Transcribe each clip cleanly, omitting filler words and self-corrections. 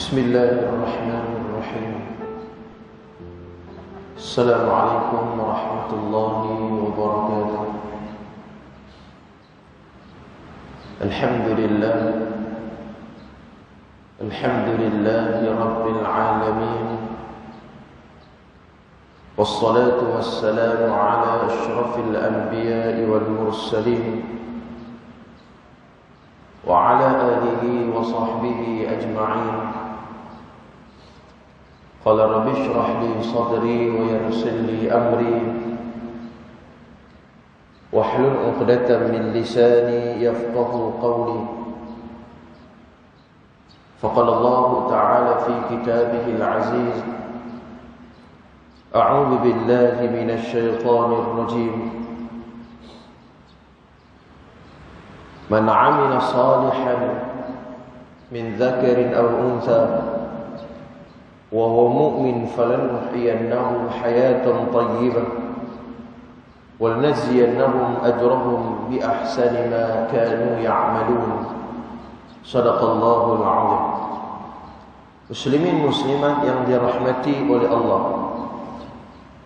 بسم الله الرحمن الرحيم. السلام عليكم ورحمة الله وبركاته. الحمد لله رب العالمين، والصلاة والسلام على أشرف الأنبياء والمرسلين وعلى آله وصحبه أجمعين. قال رب اشرح لي صدري ويسر لي أمري واحلل عقدة من لساني يفقه قولي. فقال الله تعالى في كتابه العزيز: أعوذ بالله من الشيطان الرجيم. من عمل صالحا من ذكر أو أنثى وهو مؤمن فلنحيينه حياة طيبة ولنجزينهم أجرهم بأحسن ما كانوا يعملون. صدق الله العظيم. Muslimin muslimat yang dirahmati oleh Allah,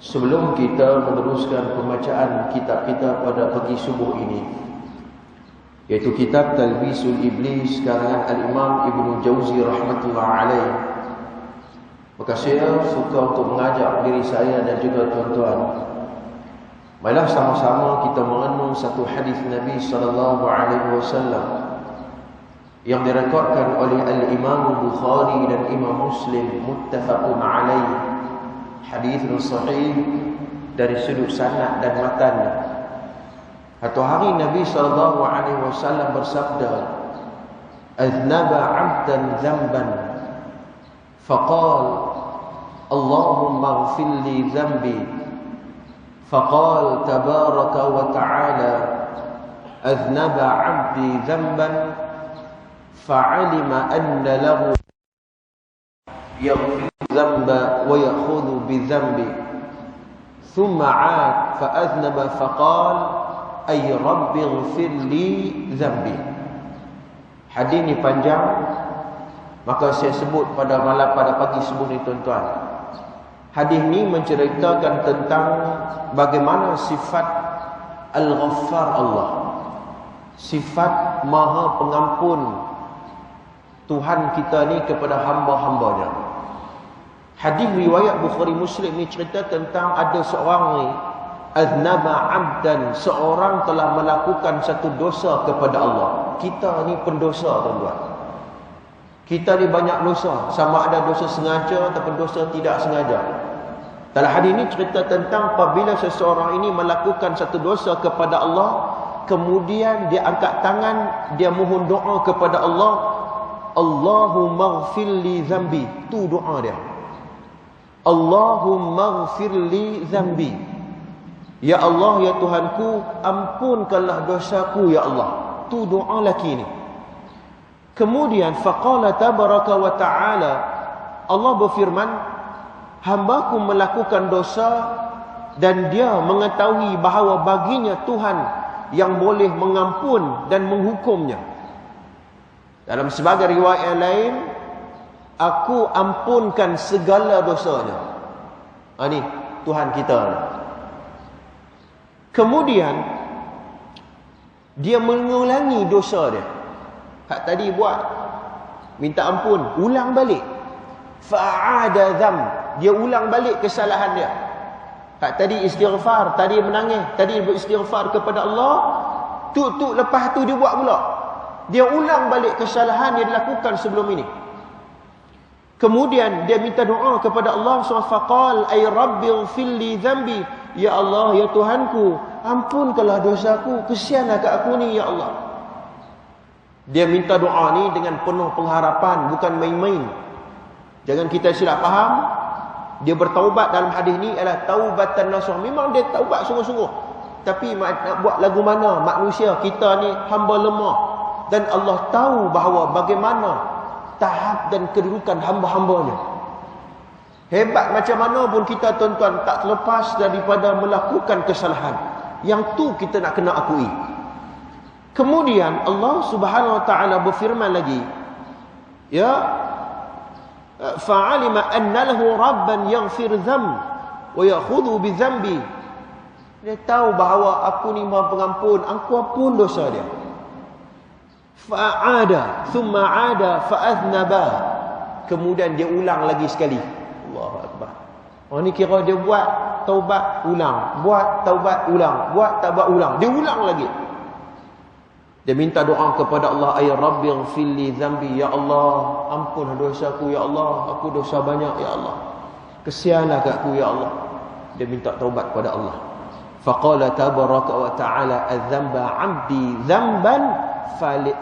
sebelum kita meneruskan pembacaan kitab kita pada pagi subuh ini, yaitu kitab Talbisul Iblis karangan Al-Imam Ibnu Jauzi rahmatullah alaih, maka saya suka untuk mengajak diri saya dan juga tuan-tuan, marilah sama-sama kita mengenung satu hadis Nabi sallallahu alaihi wasallam yang direkodkan oleh Al-Imam Bukhari dan Imam Muslim, muttafaqun alaih, hadis sahih dari sudut sanad dan matannya. Satu hari Nabi SAW bersabda, "Aznaba 'abdan dhanban, faqal Allahumma ighfir li dhanbi, faqal tabaraka wa ta'ala, aznaba 'abdi dhanban, fa'alima anna lahu yaghfir dhanba wa ya'khudhu bi dhanbi, thumma 'ad fa'aznaba faqal ay rabbi ighfir li dhanbi." Hadis ni panjang, maka saya sebut pada pagi subuh ni tuan-tuan. Hadis ni menceritakan tentang bagaimana sifat Al-Ghaffar Allah, sifat Maha Pengampun Tuhan kita ni kepada hamba-hambanya. Hadis riwayat Bukhari Muslim ni cerita tentang ada seorang ni, aznaba 'abdan, seorang telah melakukan satu dosa kepada Allah. Kita ni pendosa tuan-tuan. Kita ni banyak dosa, sama ada dosa sengaja ataupun dosa tidak sengaja. Dalam hadis ini cerita tentang apabila seseorang ini melakukan satu dosa kepada Allah, kemudian dia angkat tangan, dia mohon doa kepada Allah, Allahumma ighfir li dhanbi. Tu doa dia. Allahumma ighfir li dhanbi. Ya Allah, ya Tuhanku, ampunkanlah dosaku ya Allah. Tu doa laki ni. Kemudian faqala tabaraka wa ta'ala, Allah berfirman, hambaku melakukan dosa dan dia mengetahui bahawa baginya Tuhan yang boleh mengampun dan menghukumnya. Dalam sebagai riwayat yang lain, aku ampunkan segala dosanya. Ini Tuhan kita ni. Kemudian dia mengulangi dosa dia. Hak tadi buat minta ampun, ulang balik. Fa'ada dzam, dia ulang balik kesalahan dia. Hak tadi istighfar, tadi menangis, tadi beristighfar kepada Allah, tu lepas tu dia buat pula. Dia ulang balik kesalahan yang dilakukan sebelum ini. Kemudian dia minta doa kepada Allah SWT. Faqal ay rabbi ighfir li dhanbi, ya Allah, ya Tuhanku, ampunkanlah dosaku, kesianlah kat aku ni ya Allah. Dia minta doa ni dengan penuh pengharapan, bukan main-main. Jangan kita silap faham. Dia bertaubat dalam hadis ni adalah taubatan nasuh. Memang dia taubat sungguh-sungguh. Tapi nak buat lagu mana? Manusia kita ni hamba lemah. Dan Allah tahu bahawa bagaimana tahap dan kedudukan hamba-hambanya. Hebat macam mana pun kita tuan-tuan, tak terlepas daripada melakukan kesalahan. Yang tu kita nak kena akui. Kemudian Allah Subhanahu wa taala berfirman lagi, ya fa'alima anna lahu rabban yaghfir dzamb wa ya'khudhu bi dzambi. Dia tahu bahawa aku ni Maha Pengampun, aku ampun dosa dia. Fa'ada thumma 'ada fa'adhnaba. Kemudian dia ulang lagi sekali. Allahu akbar. Orang ni kira dia buat taubat ulang, buat taubat ulang, buat taubat ulang. Dia ulang lagi. Dia minta doa kepada Allah, ay rabbi ighfirli dzambi, ya Allah, ampun dosaku ya Allah, aku dosa banyak ya Allah. Kesianlah aku ya Allah. Dia minta taubat kepada Allah. Faqala tabaraka wa ta'ala adzamba 'abdi dzamban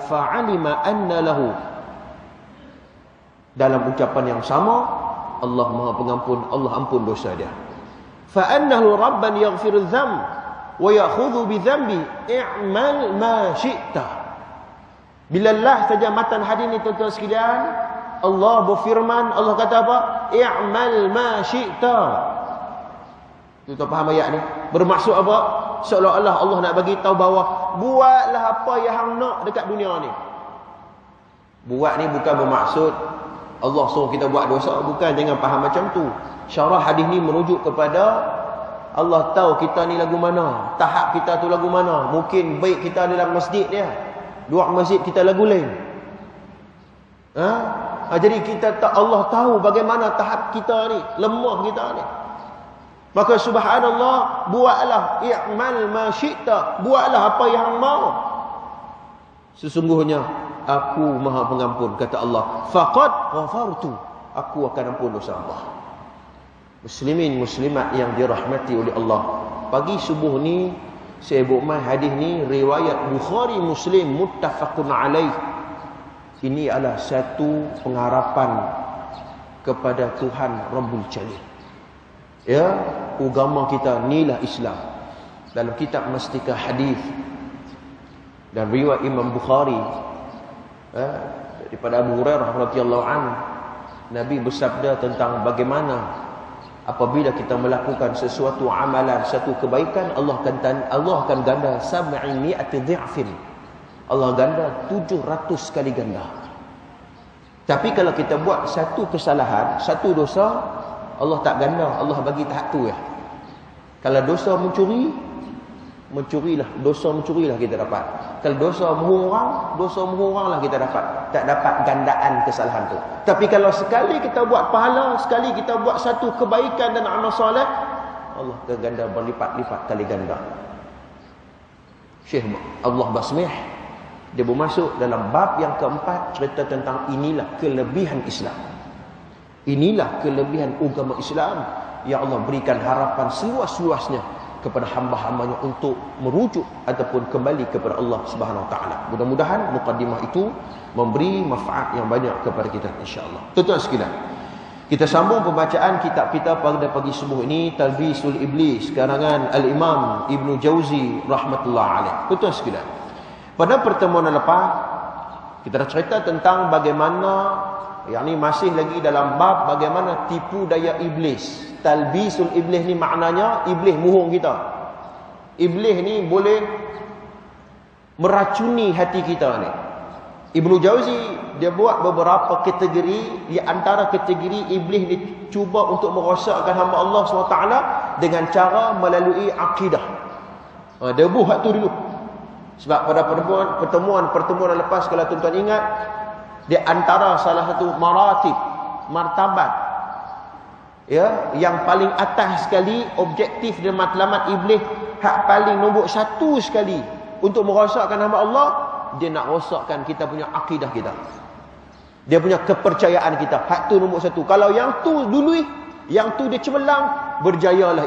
fa'alima anna lahu. Dalam ucapan yang sama, Allah Maha Pengampun, Allah ampun dosa dia. Fa annahu rabban yaghfiru dzamb wa ya'khudhu bi dzambi i'mal ma syi'ta. Bila Allah saja matan hadis ni tuan-tuan sekalian, Allah berfirman, Allah kata apa? I'mal ma syi'ta. Tuan faham ayat ni? Bermaksud apa? Seolah-olah Allah nak bagi tahu bahawa buatlah apa yang hang nak dekat dunia ni. Buat ni bukan bermaksud Allah suruh kita buat dosa, bukan, jangan faham macam tu. Syarah hadis ni merujuk kepada Allah tahu kita ni lagu mana, tahap kita tu lagu mana. Mungkin baik kita dalam masjid dia, dua masjid kita lagu lain. Jadi kita Allah tahu bagaimana tahap kita ni, lemah kita ni. Maka subhanallah, buatlah i'mal ma syi'ta, buatlah apa yang mau. Sesungguhnya aku Maha Pengampun, kata Allah. Faqad ghafartu, aku akan ampun dosa Allah. Muslimin muslimat yang dirahmati oleh Allah, pagi subuh ni saya bawa hadis ni riwayat Bukhari Muslim muttafaqun alaih. Ini adalah satu pengharapan kepada Tuhan Rabbul Jalil. Ya, agama kita inilah Islam. Dalam kitab Mastikah Hadis dan riwayat Imam Bukhari daripada Abu Hurairah radhiyallahu anhu, Nabi bersabda tentang bagaimana apabila kita melakukan sesuatu amalan, satu kebaikan, Allah akan ganda 700 dhi'fin. Allah ganda 700 kali ganda. Tapi kalau kita buat satu kesalahan, satu dosa, Allah tak ganda, Allah bagi tahap tu ya. Kalau dosa mencurilah, dosa mencurilah kita dapat. Kalau dosa menghuranglah kita dapat. Tak dapat gandaan kesalahan tu. Tapi kalau sekali kita buat pahala, sekali kita buat satu kebaikan dan amal soleh, Allah akan ganda berlipat-lipat kali ganda. Syekh Allah Basmih, dia bermasuk dalam bab yang keempat, cerita tentang inilah kelebihan Islam. Inilah kelebihan agama Islam yang Allah berikan harapan seluas-luasnya kepada hamba-hambanya untuk merujuk ataupun kembali kepada Allah Subhanahu Wa Taala. Mudah-mudahan mukadimah itu memberi manfaat yang banyak kepada kita insya-Allah. Tuan-tuan sekalian, kita sambung pembacaan kitab kita pada pagi subuh ini, Talbisul Iblis karangan Al-Imam Ibnu Jauzi rahmatullah alaih. Tuan-tuan sekalian, pada pertemuan lepas kita dah cerita tentang bagaimana, yang ni masih lagi dalam bab bagaimana tipu daya iblis. Talbisul iblis ni maknanya iblis bohong kita. Iblis ni boleh meracuni hati kita ni. Ibnu Jauzi dia buat beberapa kategori. Di antara kategori iblis ni cuba untuk merosakkan hamba Allah SWT dengan cara melalui akidah. Dia buat tu dulu. Sebab pada pertemuan lepas, kalau tuan-tuan ingat, di antara salah satu maratib, martabat ya, yang paling atas sekali, objektif dan matlamat iblis, hak paling nombor satu sekali untuk merosakkan hamba Allah, dia nak rosakkan kita punya akidah kita, dia punya kepercayaan kita. Hak tu nombor satu. Kalau yang tu dulu, yang tu dia cemerlang, berjayalah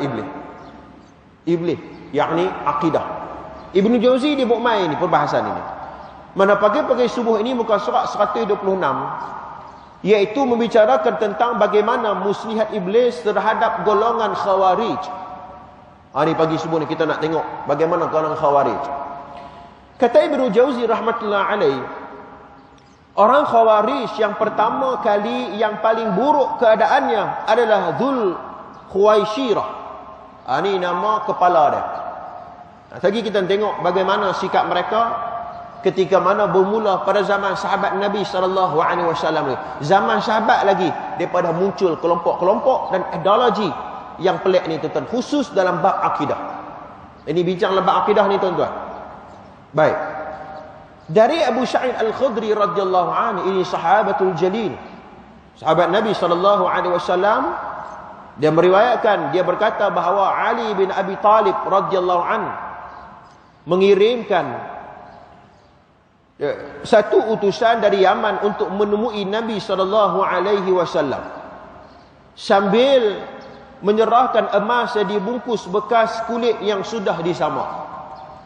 iblis, yakni akidah. Ibnu Jauzi dia buat main ni perbahasan ini. Mana pagi-pagi subuh ini muka surat 126, iaitu membicarakan tentang bagaimana muslihat iblis terhadap golongan khawarij. Hari pagi subuh ni kita nak tengok bagaimana golongan khawarij. Kata Ibnu Jauzi rahmatullah alaih, orang khawarij yang pertama kali, yang paling buruk keadaannya adalah Dzul Khuwaisirah. Ini nama kepala dia. Lagi kita tengok bagaimana sikap mereka ketika mana bermula pada zaman sahabat Nabi SAW ni. Zaman sahabat lagi, daripada muncul kelompok-kelompok dan ideologi yang pelik ni tuan-tuan, khusus dalam bab akidah. Ini bincang dalam bab akidah ni tuan-tuan. Baik. Dari Abu Sa'id Al-Khudri radhiyallahu anhu, ini sahabatul jalil, sahabat Nabi SAW, dia meriwayatkan, dia berkata bahawa Ali bin Abi Talib radhiyallahu anhu mengirimkan satu utusan dari Yaman untuk menemui Nabi SAW sambil menyerahkan emas yang dibungkus bekas kulit yang sudah disamak.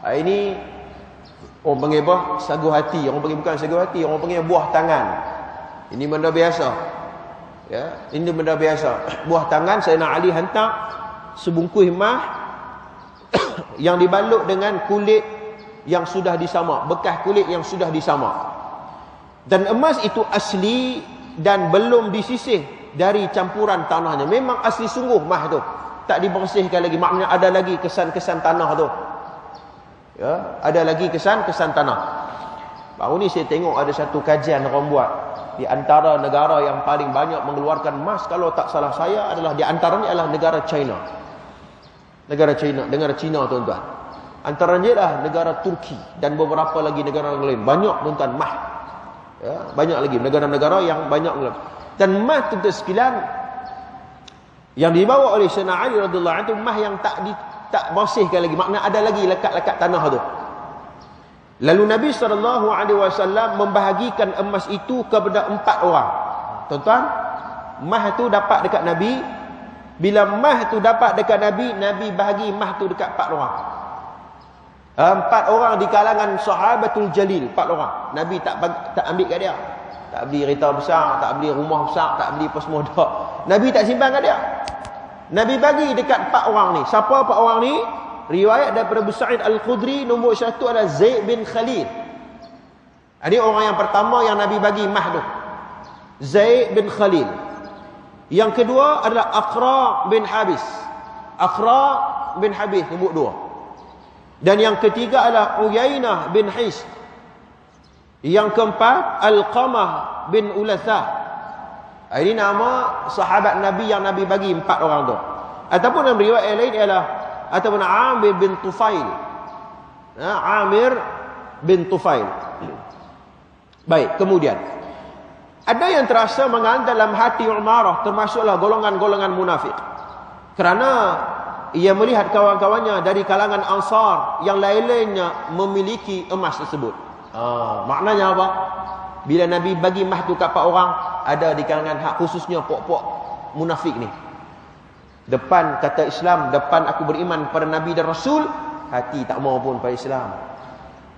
Ini orang panggil apa? Sagu hati. Orang panggil bukan sagu hati, orang panggil buah tangan. Ini benda biasa. Ya, ini benda biasa. Buah tangan Sayyidina Ali hantar sebungkus emas yang dibalut dengan kulit yang sudah disamak, bekas kulit yang sudah disamak. Dan emas itu asli dan belum disisih dari campuran tanahnya. Memang asli sungguh emas tu, tak dibersihkan lagi. Maknanya ada lagi kesan-kesan tanah tu. Ya, ada lagi kesan-kesan tanah. Baru ni saya tengok ada satu kajian orang buat, di antara negara yang paling banyak mengeluarkan emas, kalau tak salah saya, adalah di antaranya adalah negara China. Negara China tuan-tuan. Antaranya adalah negara Turki dan beberapa lagi negara yang lain. Banyak tuan-tuan emas. Ya, banyak lagi negara-negara yang banyak. Dan emas tuan-tuan sekalian yang dibawa oleh Sayyidina Ali radhiyallahu anhu, emas yang tak bersihkan lagi. Maknanya ada lagi lekat-lekat tanah tu. Lalu Nabi SAW membahagikan emas itu kepada 4 orang. Tuan-tuan, emas itu dapat dekat Nabi. Bila emas itu dapat dekat Nabi, Nabi bahagi emas itu dekat 4 orang. 4 orang di kalangan sahabatul jalil, 4 orang. Nabi tak ambil kat dia. Tak beli kereta besar, tak beli rumah besar, tak beli apa semua dak. Nabi tak simpan kat dia. Nabi bagi dekat 4 orang ni. Siapa 4 orang ni? Riwayat daripada Abu Sa'id Al-Khudri, nombor 1 adalah Zaid bin Khalid. Ini orang yang pertama yang Nabi bagi emas tu, Zaid bin Khalid. Yang kedua adalah Aqra bin Habis. Aqra bin Habis, nombor 2. Dan yang ketiga adalah Uyainah bin His. Yang keempat Al-Qamah bin Ulathah. Ini nama sahabat Nabi yang Nabi bagi 4 orang tu. Ataupun dalam riwayat lain ialah ataupun Amir bin Tufail. Amir bin Tufail. Baik, kemudian ada yang terasa mengantar dalam hati Umarah, termasuklah golongan-golongan munafik. Kerana ia melihat kawan-kawannya dari kalangan Ansar yang lain-lainnya memiliki emas tersebut. Maknanya apa? Bila Nabi bagi emas tu kat 4 orang, ada di kalangan khususnya pok-pok munafik ni. Depan kata Islam, depan aku beriman pada Nabi dan Rasul, hati tak mau pun pada Islam.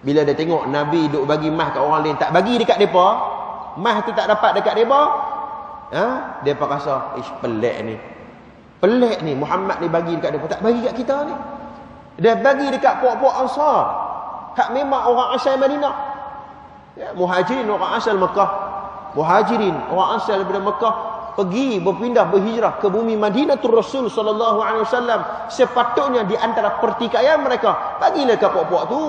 Bila dia tengok Nabi duk bagi emas kat orang lain, tak bagi dekat mereka, emas tu tak dapat dekat mereka, mereka rasa, pelik ni. Pelik ni, Muhammad ni bagi dekat mereka, tak bagi kat kita ni. Dia bagi dekat pok-pok Ansar, hak memang orang asal Madinah. Ya, muhajirin orang asal Mekah. Muhajirin orang asal daripada Mekah pergi berpindah berhijrah ke bumi Madinatul Rasul sallallahu alaihi wasallam. Sepatutnya di antara pertikaian mereka, bagilah kat pok-pok tu.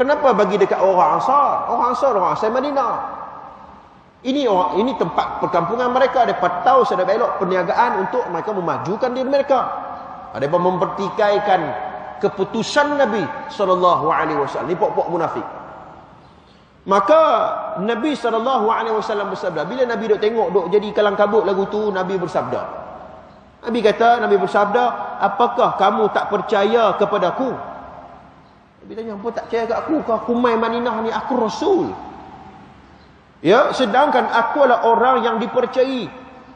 Kenapa bagi dekat orang Ansar? Orang Ansar orang asal Madinah. Ini tempat perkampungan mereka. Mereka tahu sedap elok perniagaan untuk mereka memajukan diri mereka. Mereka mempertikaikan keputusan Nabi sallallahu alaihi wasallam. Ini pok-pok munafik. Maka Nabi SAW bersabda, bila Nabi duk tengok duk jadi kalang kabut lagu tu, Nabi bersabda. Nabi bersabda, apakah kamu tak percaya kepadaku? Nabi tanya, apa tak percaya kat aku? Aku mai Madinah ni, aku Rasul. Ya, sedangkan aku adalah orang yang dipercayai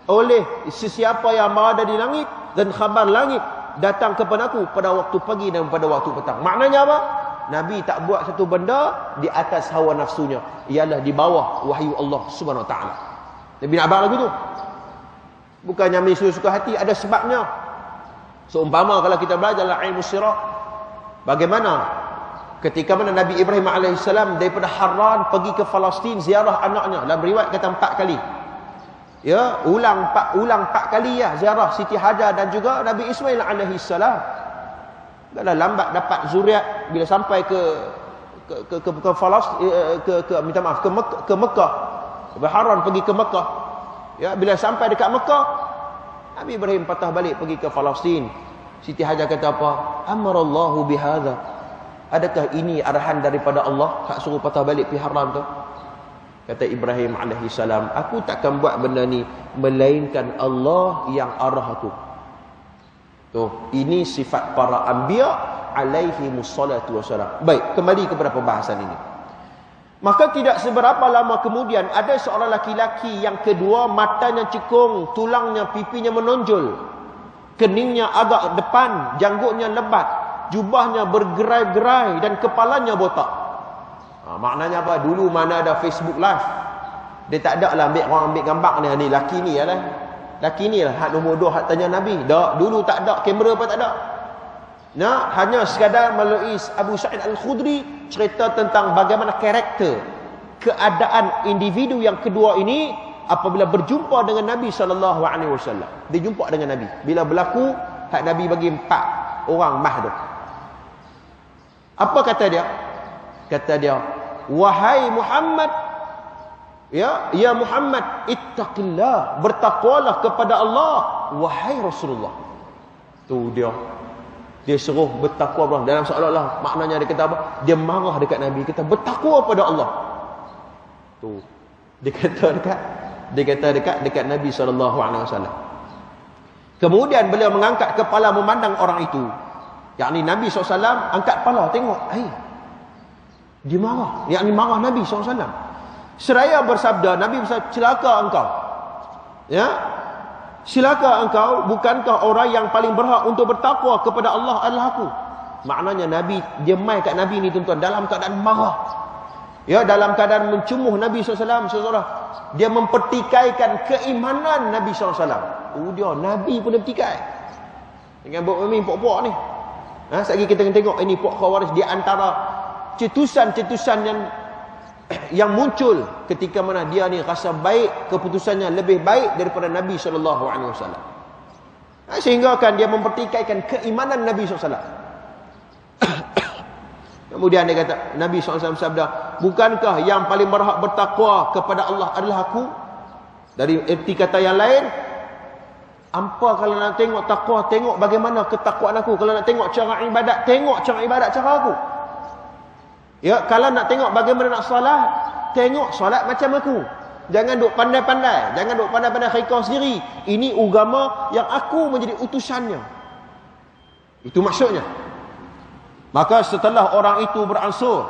oleh sesiapa yang berada di langit dan khabar langit datang kepada aku pada waktu pagi dan pada waktu petang. Maknanya apa? Nabi tak buat satu benda di atas hawa nafsunya, ialah di bawah wahyu Allah Subhanahu Wa Taala. Nabi nak abang lagu tu. Bukannya Nabi suka hati, ada sebabnya. Seumpama kalau kita belajar dalam ilmu sirah, bagaimana ketika mana Nabi Ibrahim alaihissalam daripada Harran pergi ke Palestin ziarah anaknya, dalam riwayat kata 4 kali. Ya, ulang 4 kali ya ziarah Siti Hajar dan juga Nabi Ismail alaihissalam. Kalau lambat dapat zuriat, bila sampai ke minta maaf, ke Mekah. Berharam pergi ke Mekah. Ya, bila sampai dekat Mekah, Nabi Ibrahim patah balik pergi ke Palestin. Siti Hajar kata apa? Amarallahu bihadza. Adakah ini arahan daripada Allah hak suruh patah balik pergi haram tu? Kata Ibrahim alaihi salam, aku takkan buat benda ni melainkan Allah yang arah aku. Tu, ini sifat para anbiya alaihi musallatu wassalam. Baik, kembali kepada pembahasan ini. Maka tidak seberapa lama kemudian ada seorang laki-laki yang kedua matanya cekung, tulangnya, pipinya menonjol, keningnya agak depan, janggutnya lebat, jubahnya bergerai-gerai dan kepalanya botak. Maknanya apa? Dulu mana ada Facebook Live. Dia tak ada lah ambil gambar ni laki ni lah. Laki ni lah hak nombor 2 hak tanya Nabi. Tak, dulu tak ada, kamera pun tak ada. Nah, hanya sekadar melalui Abu Sa'id Al-Khudri cerita tentang bagaimana karakter, keadaan individu yang kedua ini apabila berjumpa dengan Nabi SAW. Dia jumpa dengan Nabi. Bila berlaku, hak Nabi bagi 4 orang mah tu. Apa kata dia? Kata dia, wahai Muhammad, ya Muhammad, ittaqillah, bertakwalah kepada Allah, wahai Rasulullah. Tu dia suruh bertakwa dalam seolah-olah maknanya dia kata apa? Dia marah dekat Nabi, kata bertakwa pada Allah. Tu. Dia kata dekat Nabi SAW. Kemudian beliau mengangkat kepala memandang orang itu. Yakni Nabi SAW angkat kepala tengok, dia marah. Yakni marah Nabi SAW. Seraya bersabda, Nabi bersabda, celaka engkau. Ya? Silakan engkau, bukankah orang yang paling berhak untuk bertakwa kepada Allah adalah aku? Maknanya Nabi, dia mai kat Nabi ni tuan-tuan dalam keadaan marah. Ya, dalam keadaan mencumuh Nabi SAW. Dia mempertikaikan keimanan Nabi SAW. Dia Nabi pun dia pertikai. Dengan buat mami pok-pok ni. Sekali kita tengok ini pok Khawarij di antara cetusan-cetusan yang muncul ketika mana dia ni rasa baik, keputusannya lebih baik daripada Nabi SAW. Sehingga kan dia mempertikaikan keimanan Nabi SAW. Kemudian dia kata, Nabi SAW sabda, bukankah yang paling berhak bertakwa kepada Allah adalah aku? Dari erti kata yang lain, apa kalau nak tengok takwa, tengok bagaimana ketakwaan aku. Kalau nak tengok cara ibadat, tengok cara ibadat cara aku. Ya, kalau nak tengok bagaimana nak solat, tengok solat macam aku. Jangan duk pandai-pandai, jangan duk pandai-pandai khikah sendiri. Ini agama yang aku menjadi utusannya. Itu maksudnya. Maka setelah orang itu beransur,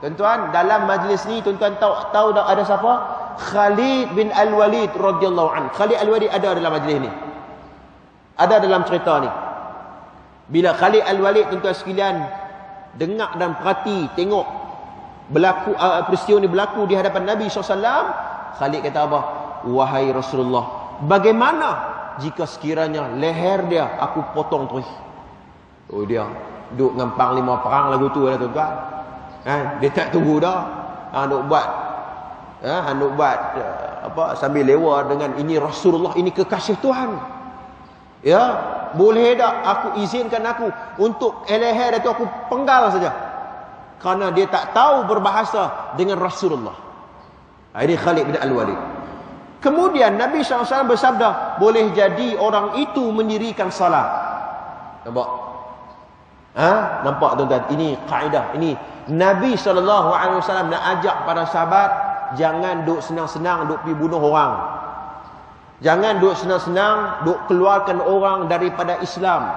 tuan-tuan, dalam majlis ni tuan-tuan tahu dah ada siapa? Khalid bin Al-Walid radhiyallahu an. Khalid Al-Walid ada dalam majlis ni. Ada dalam cerita ni. Bila Khalid Al-Walid tuan-tuan sekalian dengar dan perhati, tengok berlaku peristiwa ni berlaku di hadapan Nabi SAW, Khalid kata apa? Wahai Rasulullah, bagaimana jika sekiranya leher dia aku potong terus? Oh, dia duduk dengan panglima perang lagu tu lah tuan-tuan. Dia tak tunggu dah. Duk buat apa sambil lewa dengan ini Rasulullah, ini kekasih Tuhan. Ya, boleh tak aku izinkan aku untuk leher itu aku penggal saja. Kerana dia tak tahu berbahasa dengan Rasulullah. Ini Khalid bin Al-Walid. Kemudian Nabi SAW bersabda, boleh jadi orang itu mendirikan salat. Nampak? Nampak tuan-tuan? Ini kaedah. Ini Nabi SAW nak ajak para sahabat, jangan duk senang-senang duk pergi bunuh orang. Jangan duk senang-senang duk keluarkan orang daripada Islam.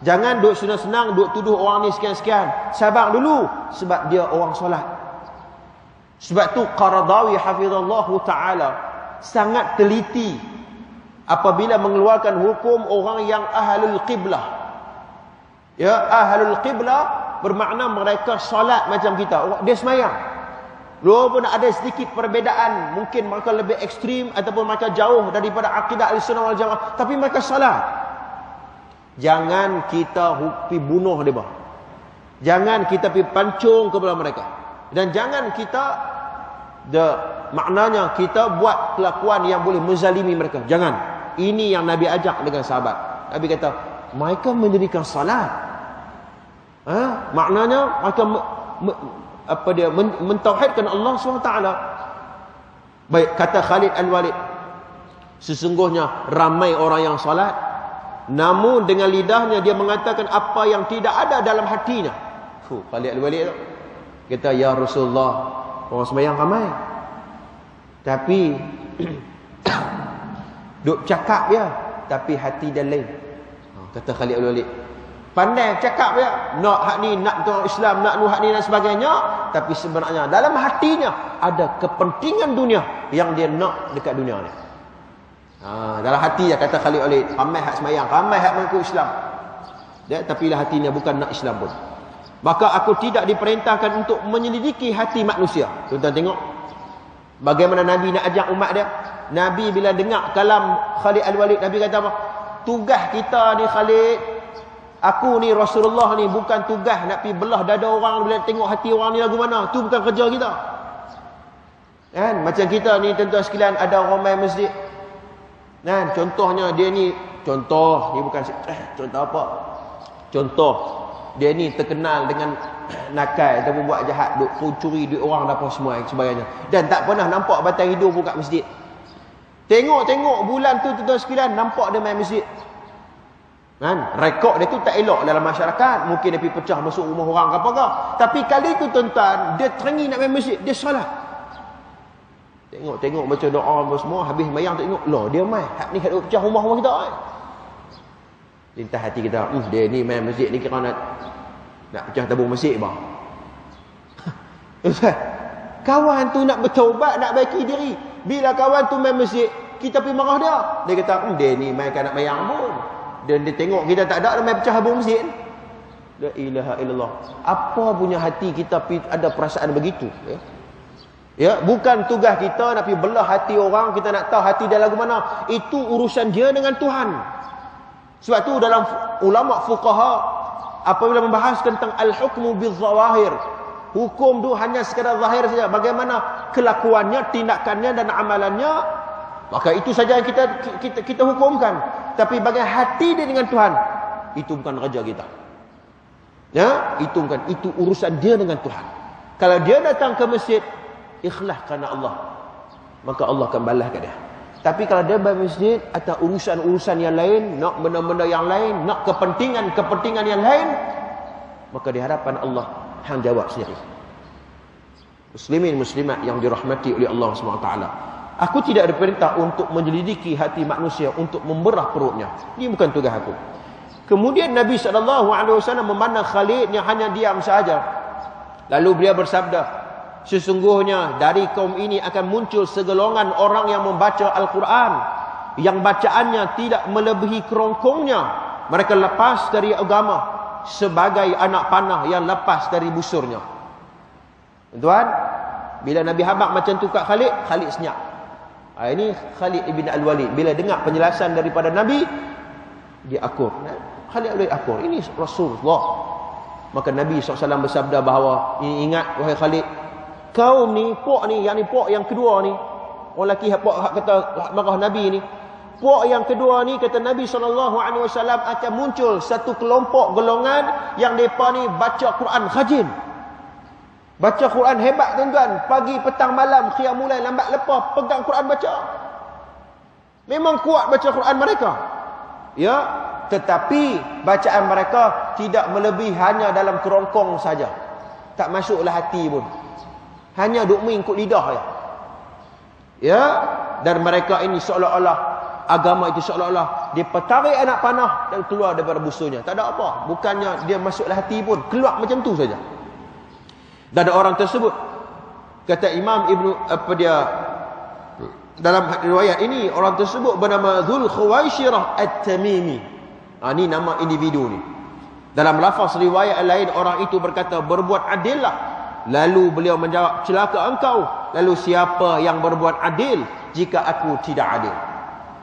Jangan duk senang-senang duk tuduh orang ni sekian-sekian. Sabar dulu, sebab dia orang solat. Sebab tu Qaradawi hafizallahu ta'ala sangat teliti apabila mengeluarkan hukum orang yang ahlul qiblah. Ya, ahlul qiblah bermakna mereka solat macam kita. Dia semayang. Walaupun ada sedikit perbezaan, mungkin mereka lebih ekstrim ataupun mereka jauh daripada akidah Ahlussunnah wal Jamaah, tapi mereka salat. Jangan kita pergi bunuh mereka. Jangan kita pergi pancung kepada mereka. Dan jangan kita maknanya kita buat kelakuan yang boleh menzalimi mereka. Jangan. Ini yang Nabi ajak dengan sahabat. Nabi kata, mereka mendirikan salat. Maknanya mereka mentauhidkan Allah SWT. Baik, kata Khalid Al-Walid, sesungguhnya ramai orang yang salat, namun dengan lidahnya dia mengatakan apa yang tidak ada dalam hatinya. Khalid Al-Walid tu kata, ya Rasulullah, orang sembahyang ramai, tapi duk cakap ya, tapi hati dia lain. Kata Khalid Al-Walid, pandai cakap ya, nak hak ni, nak orang Islam, nak hak ni dan sebagainya, tapi sebenarnya dalam hatinya ada kepentingan dunia yang dia nak dekat dunia ni. Dalam hati ya, kata Khalid Al-Walid, ramai hak sembahyang, ramai hak mengaku Islam, dia tapi lah hatinya bukan nak Islam pun. Maka aku tidak diperintahkan untuk menyelidiki hati manusia. Tuan-tuan tengok bagaimana Nabi nak ajak umat dia. Nabi bila dengar kalam Khalid Al-Walid, Nabi kata apa? Tugas kita ni Khalid, aku ni Rasulullah ni, bukan tugas nak pergi belah dada orang bila tengok hati orang ni lagu mana. Tu bukan kerja kita. Kan? Macam kita ni tuan-tuan sekalian, ada orang main masjid. Kan? Contohnya dia ni, contoh ni bukan contoh apa? Contoh dia ni terkenal dengan nakal ataupun buat jahat, duk curi duit orang dan apa semua sebagainya, dan tak pernah nampak batang hidung pun kat masjid. Tengok bulan tu tuan-tuan sekalian, nampak dia main masjid. Kan? Rekod dia tu tak elok dalam masyarakat, mungkin dia pergi pecah masuk rumah orang ke apa ke. Tapi kali tu tuan-tuan, dia terangi nak main masjid, dia salat. Tengok baca doa apa semua, habis mayang tengok, loh dia main, hak ni hak duk pecah rumah kita kan. Lintas hati kita, dia ni main masjid ni kira nak pecah tabung masjid bang. Kawan tu nak bertaubat, nak baiki diri. Bila kawan tu main masjid, kita pergi marah dia. Dia kata, dia ni main nak mayang pun. Dan dia tengok kita tak ada, dia main pecah tabung masjid. La ilaha illallah. Apa punya hati kita ada perasaan begitu? Ya, bukan tugas kita nak pergi belah hati orang, kita nak tahu hati dia lagu mana. Itu urusan dia dengan Tuhan. Sebab tu dalam ulama fuqaha apabila membahas tentang al-hukmu bil-zawahir, hukum tu hanya sekadar zahir saja, bagaimana kelakuannya, tindakannya dan amalannya, maka itu saja yang kita hukumkan. Tapi bagaimana hati dia dengan Tuhan, itu bukan kerja kita. Ya, itu bukan, itu urusan dia dengan Tuhan. Kalau dia datang ke masjid ikhlas kerana Allah, maka Allah akan balas kat dia. Tapi kalau dia pergi masjid atau urusan-urusan yang lain, nak benda-benda yang lain, nak kepentingan yang lain, maka di hadapan Allah hang jawab sendiri. Muslimin muslimat yang dirahmati oleh Allah SWT, aku tidak diperintah untuk menyelidiki hati manusia, untuk memberah perutnya. Ini bukan tugas aku. Kemudian Nabi SAW memandang Khalid yang hanya diam saja. Lalu beliau bersabda, sesungguhnya dari kaum ini akan muncul segolongan orang yang membaca Al-Quran, yang bacaannya tidak melebihi kerongkongnya. Mereka lepas dari agama sebagai anak panah yang lepas dari busurnya. Tuan, bila Nabi habaq macam tu kat Khalid, Khalid senyap. Ini Khalid ibn Al-Walid, bila dengar penjelasan daripada Nabi, dia akur. Khalid Al-Walid akur, ini Rasulullah. Maka Nabi SAW bersabda bahawa, ingat wahai Khalid, kaum ni, puak ni, yang ni puak yang kedua ni, orang lelaki puak kata marah Nabi ni, puak yang kedua ni, kata Nabi SAW, akan muncul satu kelompok golongan yang mereka ni baca Quran rajin, baca Quran hebat tuan-tuan, pagi petang malam qiyamul lail, lambat lepas pegang Quran baca, memang kuat baca Quran mereka, ya. Tetapi bacaan mereka tidak melebihi hanya dalam kerongkong saja, tak masuklah hati pun, hanya duk mengikut lidah ya. Ya, dan mereka ini seolah-olah agama itu seolah-olah dia petarik anak panah dan keluar daripada busurnya. Tak ada apa, bukannya dia masuklah hati pun, keluar macam tu saja. Dan ada orang tersebut, kata Imam Ibnu dalam riwayat ini, orang tersebut bernama Dzul Khuwaisirah At-Tamimi. Ini nama individu ni. Dalam lafaz riwayat lain, orang itu berkata, berbuat adillah. Lalu beliau menjawab, celaka engkau. Lalu siapa yang berbuat adil jika aku tidak adil?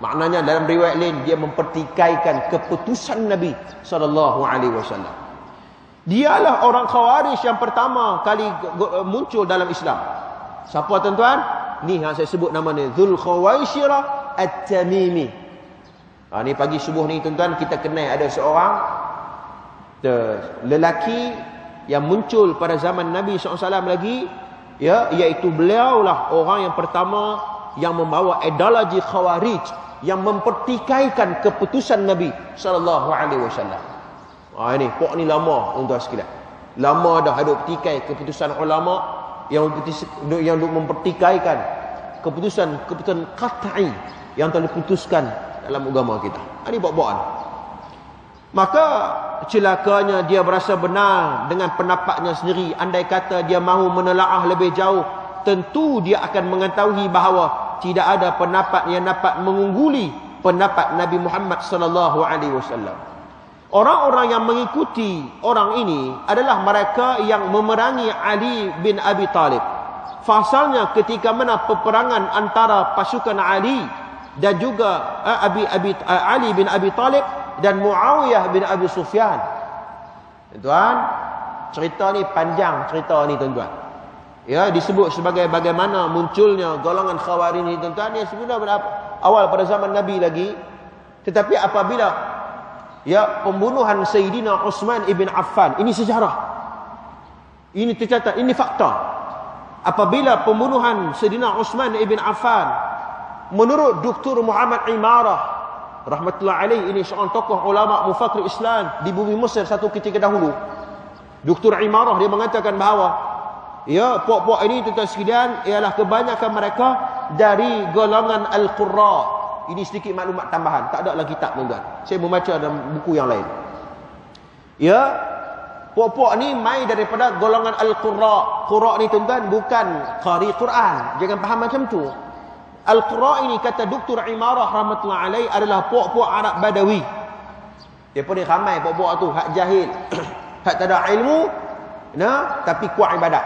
Maknanya dalam riwayat lain, dia mempertikaikan keputusan Nabi SAW. Dialah orang Khawarij yang pertama kali muncul dalam Islam. Siapa tuan-tuan? Ni yang saya sebut nama ni, Dzul Khuwaisirah At-Tamimi. Ni pagi subuh ni tuan-tuan, kita kenal ada seorang lelaki yang muncul pada zaman Nabi SAW lagi, ya, iaitu beliaulah orang yang pertama yang membawa ideologi Khawarij yang mempertikaikan keputusan Nabi SAW. Ini pok ni lama tuan-tuan sekalian. Lama dah ada pertikai keputusan ulama yang mempertikaikan keputusan qat'i yang telah diputuskan dalam agama kita. Ini bak-bakan. Maka celakanya dia berasa benar dengan pendapatnya sendiri. Andai kata dia mahu menelaah lebih jauh, tentu dia akan mengetahui bahawa tidak ada pendapat yang dapat mengungguli pendapat Nabi Muhammad sallallahu alaihi wasallam. Orang-orang yang mengikuti orang ini adalah mereka yang memerangi Ali bin Abi Talib. Fasalnya ketika mana peperangan antara pasukan Ali dan juga Ali bin Abi Talib dan Muawiyah bin Abi Sufyan. Tuan, cerita ni panjang cerita ni tuan-tuan. Ya, disebut sebagai bagaimana munculnya golongan Khawarij ni tuan-tuan, ni sebenarnya awal pada zaman Nabi lagi. Tetapi apabila pembunuhan Sayyidina Uthman ibn Affan, ini sejarah. Ini tercatat, ini fakta. Apabila pembunuhan Sayyidina Uthman ibn Affan, menurut Dr. Muhammad Imarah rahmatullah alaih, ini seorang tokoh ulama mufakkir Islam di bumi Mesir satu ketika dahulu. Dr. Imarah dia mengatakan bahawa puak-puak ini tuan-tuan sekalian ialah kebanyakan mereka dari golongan Al-Qurra. Ini sedikit maklumat tambahan, tak ada lagi kitab tuan-tuan. Saya membaca dalam buku yang lain. Puak-puak ni mai daripada golongan Al-Qurra. Qurra ni tuan-tuan bukan qari Quran. Jangan faham macam tu. Al-Qurra ini kata Dr. Imarah rahmatullah alaih adalah puak-puak Arab Badawi. Dia pun ramai puak-puak tu hak jahil, hak tak ada ilmu, tapi kuat ibadat.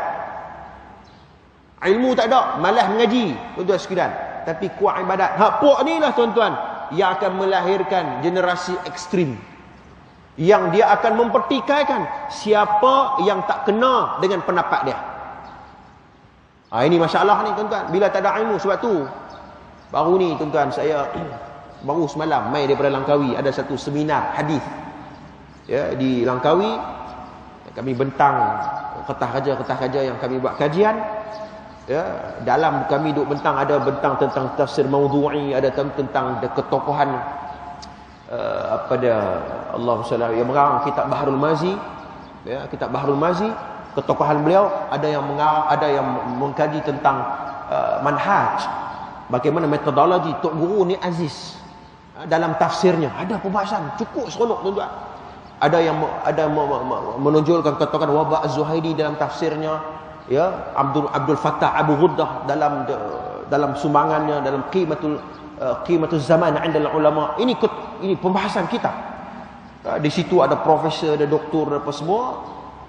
Ilmu tak ada, malas mengaji, tuan-tuan sekalian, tapi kuat ibadat. Hak puak ni lah tuan-tuan yang akan melahirkan generasi ekstrim, yang dia akan mempertikaikan siapa yang tak kena dengan pendapat dia. Ini masalah ni tuan-tuan, bila tak ada ilmu. Sebab tu baru ni tuan-tuan, saya baru semalam mai daripada Langkawi, ada satu seminar hadis di Langkawi. Kami bentang kertas raja yang kami buat kajian. Dalam kami duk bentang, ada bentang tentang tafsir maudhu'i, ada tentang ketokohan Allah SWT yang mengarang kitab Baharul Mazi, kitab Baharul Mazi, ketokohan beliau. Ada yang mengarang, ada yang mengkaji tentang manhaj, bagaimana metodologi Tok Guru ni Aziz dalam tafsirnya. Ada pembahasan cukup seronok tuan-tuan. Ada yang menonjolkan ketokohan Waba' Az-Zuhaili dalam tafsirnya, Abdul Fattah Abu Ghuddah dalam sumbangannya dalam qimatul zaman 'inda ulama. Ini pembahasan kita. Di situ ada profesor, ada doktor, apa semua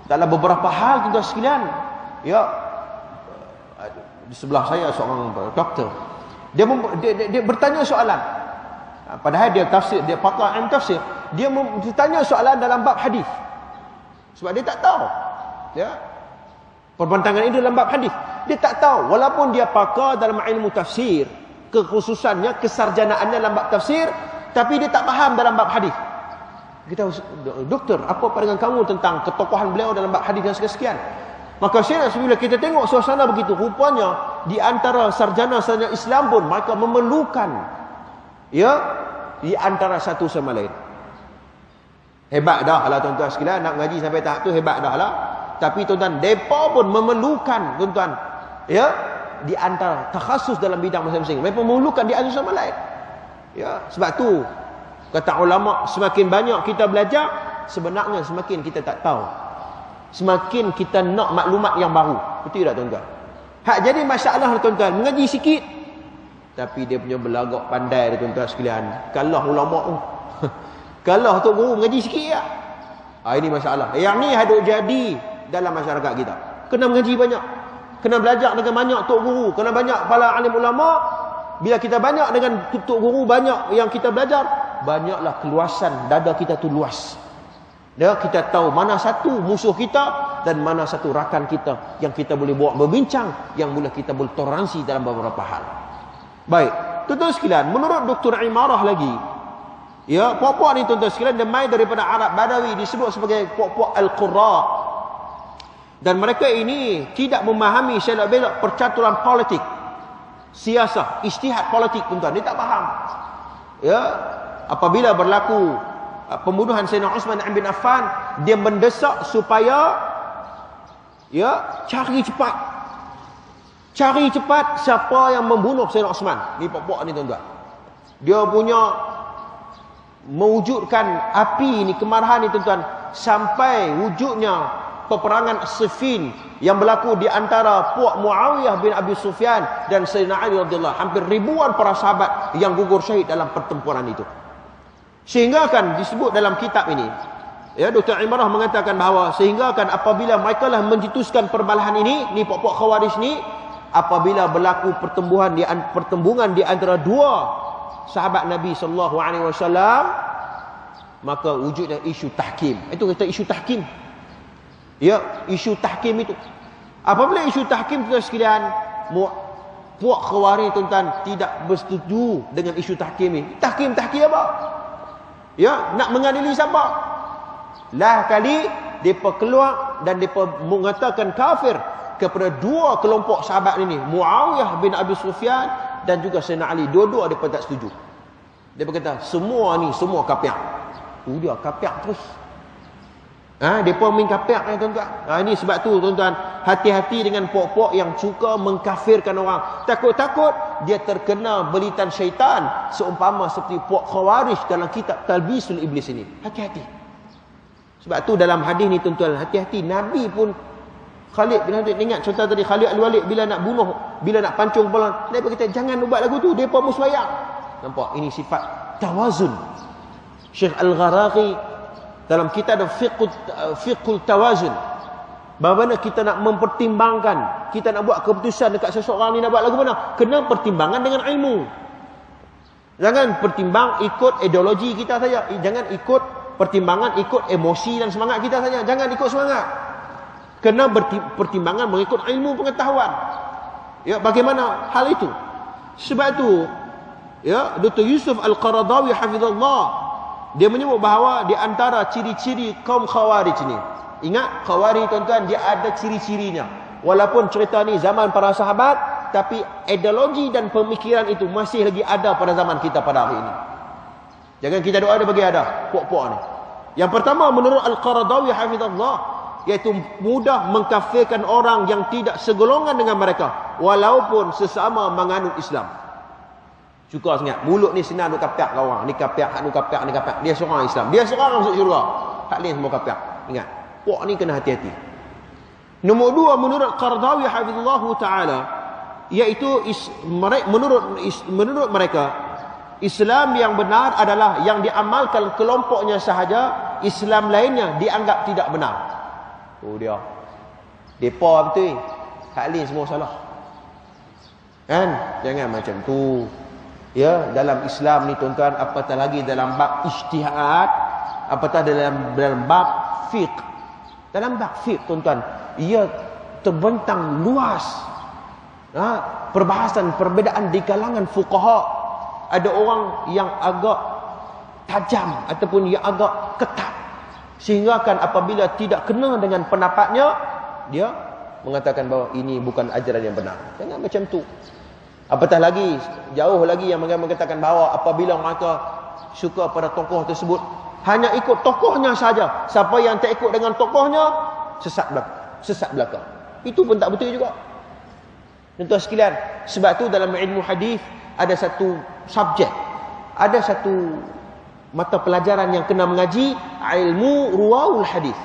dalam beberapa hal tuan-tuan sekalian. Di sebelah saya seorang doktor. Dia bertanya soalan. Padahal dia tafsir, dia pakar ilmu tafsir. Dia bertanya soalan dalam bab hadis. Sebab dia tak tahu. Perbentangan ini dalam bab hadis. Dia tak tahu. Walaupun dia pakar dalam ilmu tafsir, kekhususannya, kesarjanaannya dalam bab tafsir, tapi dia tak faham dalam bab hadis. Kita, doktor, apa pandangan kamu tentang ketokohan beliau dalam bab hadis dan sekian-sekian? Maka saya bila kita tengok suasana begitu, rupanya di antara sarjana-sarjana Islam pun mereka memerlukan di antara satu sama lain. Hebat dah lah tuan-tuan sekalian, nak ngaji sampai tahap tu hebat dah lah. Tapi tuan-tuan, mereka pun memerlukan tuan-tuan di antara takhasus dalam bidang masing-masing. Mereka memerlukan di antara sama lain. Sebab tu kata ulama, semakin banyak kita belajar, sebenarnya semakin kita tak tahu. Semakin kita nak maklumat yang baru. Betul tak tuan-tuan? Hak jadi masalah tuan-tuan, mengaji sikit tapi dia punya belagak pandai tuan-tuan sekalian. Kalah ulama tu. Kalah Tok Guru mengaji sikit lah. Ini masalah. Yang ni hadut jadi dalam masyarakat kita. Kena mengaji banyak, kena belajar dengan banyak Tok Guru, kena banyak para alim ulama. Bila kita banyak dengan Tok Guru, banyak yang kita belajar, banyaklah keluasan dada kita tu luas. Kita tahu mana satu musuh kita dan mana satu rakan kita yang kita boleh bawa berbincang, yang boleh kita boleh toleransi dalam beberapa hal. Baik, tuan-tuan sekalian, menurut Dr. Imarah lagi, puak-puak ni tuan-tuan sekalian, dia mai daripada Arab Badawi, disebut sebagai puak-puak Al-Qurra. Dan mereka ini tidak memahami selok-belok percaturan politik, siasah, ijtihad politik, tuan-tuan. Dia tak faham. Ya, apabila berlaku pembunuhan Sayyidina Uthman bin Affan, dia mendesak supaya cari cepat siapa yang membunuh Sayyidina Uthman. Ni pokok ni, tuan-tuan. Dia punya mewujudkan api ni, kemarahan ni, tuan-tuan, sampai wujudnya peperangan Siffin yang berlaku di antara puak Muawiyah bin Abi Sufyan dan Sayyidina Ali radhiyallahu, hampir ribuan para sahabat yang gugur syahid dalam pertempuran itu. Sehingga kan disebut dalam kitab ini, ya, Dr. Imarah mengatakan bahawa sehingga kan apabila mereka lah mencetuskan perbalahan ini, ni puak-puak Khawarij ni, apabila berlaku pertembungan di antara dua sahabat Nabi sallallahu alaihi wasallam, maka wujudnya isu tahkim. Itu kata isu tahkim. Ya, isu tahkim itu. Apabila isu tahkim, tuan sekalian, puak Khawarij, tuan-tuan, tidak bersetuju dengan isu tahkim ini. Tahkim apa? Ya, nak mengadili siapa? Lah kali depa keluar dan depa mengatakan kafir kepada dua kelompok sahabat ini, Muawiyah bin Abi Sufyan dan juga Sayyidina Ali. Dua-dua depa tak setuju. Depa kata semua ni semua kafir. Dia kafir terus. Depa main kafir, tuan-tuan. Ini sebab tu, tuan-tuan, hati-hati dengan puak-puak yang suka mengkafirkan orang. Takut-takut dia terkena belitan syaitan, seumpama seperti puak Khawarij dalam kitab Talbisul Iblis ini. Hati-hati. Sebab tu dalam hadis ni, tuan-tuan, hati-hati. Nabi pun, Khalid bin Walid, ingat contoh tadi, Khalid al-Walid bila nak bunuh, bila nak pancung kepala, Nabi kata jangan buat lagu tu, depa musmayang. Nampak? Ini sifat tawazun. Syekh Al-Gharaqi dalam kitab Fiqhul Tawazun, bagaimana kita nak mempertimbangkan, kita nak buat keputusan dekat seseorang ni nak buat lagu mana, kena pertimbangan dengan ilmu. Jangan pertimbang ikut ideologi kita saja, jangan ikut pertimbangan ikut emosi dan semangat kita saja, jangan ikut semangat. Kena pertimbangan mengikut ilmu pengetahuan. Ya, bagaimana hal itu? Sebab itu, ya, Dr. Yusuf Al-Qaradawi hafizallah, dia menyebut bahawa di antara ciri-ciri kaum Khawarij ni, ingat Khawarij, tuan-tuan, dia ada ciri-cirinya. Walaupun cerita ni zaman para sahabat, tapi ideologi dan pemikiran itu masih lagi ada pada zaman kita pada hari ini. Jangan kita doa dia bagi ada puak-puak ni. Yang pertama, menurut Al-Qaradawi hafizallah, iaitu mudah mengkafirkan orang yang tidak segolongan dengan mereka walaupun sesama menganut Islam. Suka sangat. Mulut ni senang duk kafir kau orang. Ni kafir, hak ni kafir, ni kafir. Dia seorang Islam. Dia seorang masuk syurga. Hak lain semua kafir. Ingat. Puak ni kena hati-hati. Nombor dua, menurut Qaradawi hafizallahu ta'ala, iaitu menurut mereka, Islam yang benar adalah yang diamalkan kelompoknya sahaja, Islam lainnya dianggap tidak benar. Oh dia. Depa betul. Hak lain semua salah. Kan? Jangan macam tu. Ya, dalam Islam ni, tuan-tuan, apatah lagi dalam bab ijtihad, apatah dalam bab fiqh. Dalam bab fiqh, tuan-tuan, ia terbentang luas. Perbahasan, perbezaan di kalangan fuqaha. Ada orang yang agak tajam ataupun yang agak ketat, sehingga kan apabila tidak kena dengan pendapatnya, dia mengatakan bahawa ini bukan ajaran yang benar. Jangan macam tu. Apatah lagi, jauh lagi yang mengatakan bahawa apabila mereka suka pada tokoh tersebut, hanya ikut tokohnya saja. Siapa yang tak ikut dengan tokohnya, sesat belaka. Itu pun tak betul juga. Tuan-tuan sekalian, sebab tu dalam ilmu hadis ada satu subjek, ada satu mata pelajaran yang kena mengaji, ilmu ruwaul hadis.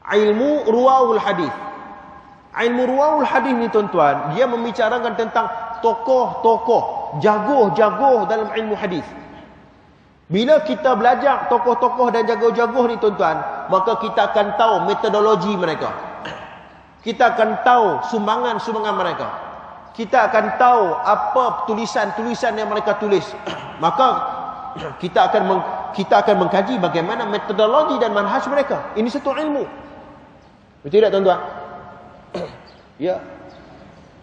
Ilmu ruwaul hadis. Ilmu ruwaul hadis ni, tuan-tuan, dia membicarakan tentang tokoh-tokoh, jagoh-jagoh dalam ilmu hadis. Bila kita belajar tokoh-tokoh dan jagoh-jagoh ni, tuan-tuan, maka kita akan tahu metodologi mereka. Kita akan tahu sumbangan-sumbangan mereka. Kita akan tahu apa tulisan-tulisan yang mereka tulis. Maka kita akan mengkaji bagaimana metodologi dan manhaj mereka. Ini satu ilmu. Betul tak, tuan-tuan? Ya.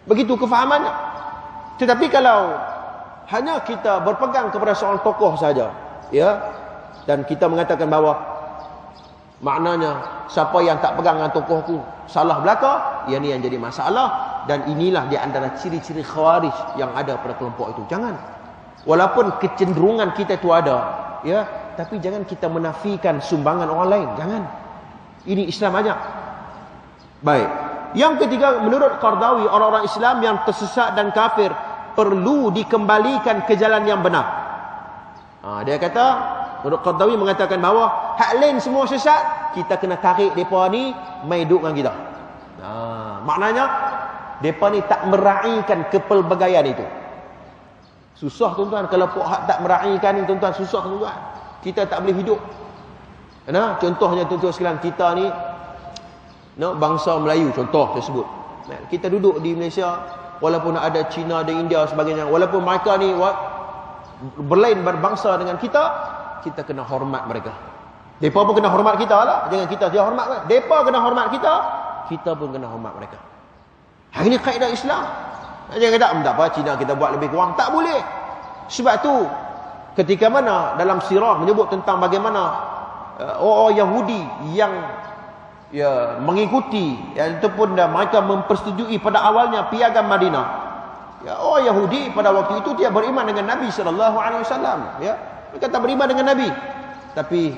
Begitu kefahamannya. Tetapi kalau hanya kita berpegang kepada seorang tokoh saja, ya, dan kita mengatakan bahawa Maknanya siapa yang tak pegang dengan tokoh aku salah belaka, yang ni yang jadi masalah. Dan inilah di antara ciri-ciri khawarij yang ada pada kelompok itu. Jangan, walaupun kecenderungan kita itu ada, ya, tapi jangan kita menafikan sumbangan orang lain. Jangan. Ini Islam ajak. Baik. Yang ketiga, menurut Qardawi, orang-orang Islam yang tersesat dan kafir perlu dikembalikan ke jalan yang benar. Dia kata, menurut Qardawi mengatakan bahawa hak lain semua sesat, kita kena tarik mereka ni mai duduk dengan kita. Maknanya mereka ni tak meraihkan kepelbagaian itu. Susah tuan-tuan kalau pok hak tak meraihkan ni tuan-tuan, susah tuan-tuan. Kita tak boleh hidup. Contohnya tuan-tuan sekalian, kita ni bangsa Melayu, contoh saya sebut. Kita duduk di Malaysia, walaupun ada Cina, ada India sebagainya, walaupun mereka ni berlain berbangsa dengan kita, kita kena hormat mereka. Mereka pun kena hormat kita lah. Jangan kita saja hormat mereka. Mereka kena hormat kita, kita pun kena hormat mereka. Ini kaedah Islam. Jangan kata, tak apa, Cina kita buat lebih kurang. Tak boleh. Sebab tu, ketika mana dalam sirah menyebut tentang bagaimana orang Yahudi yang mengikuti, ataupun mereka mempersetujui pada awalnya piagam Madinah. Orang Yahudi pada waktu itu dia beriman dengan Nabi SAW. Mereka tak beriman dengan Nabi. Tapi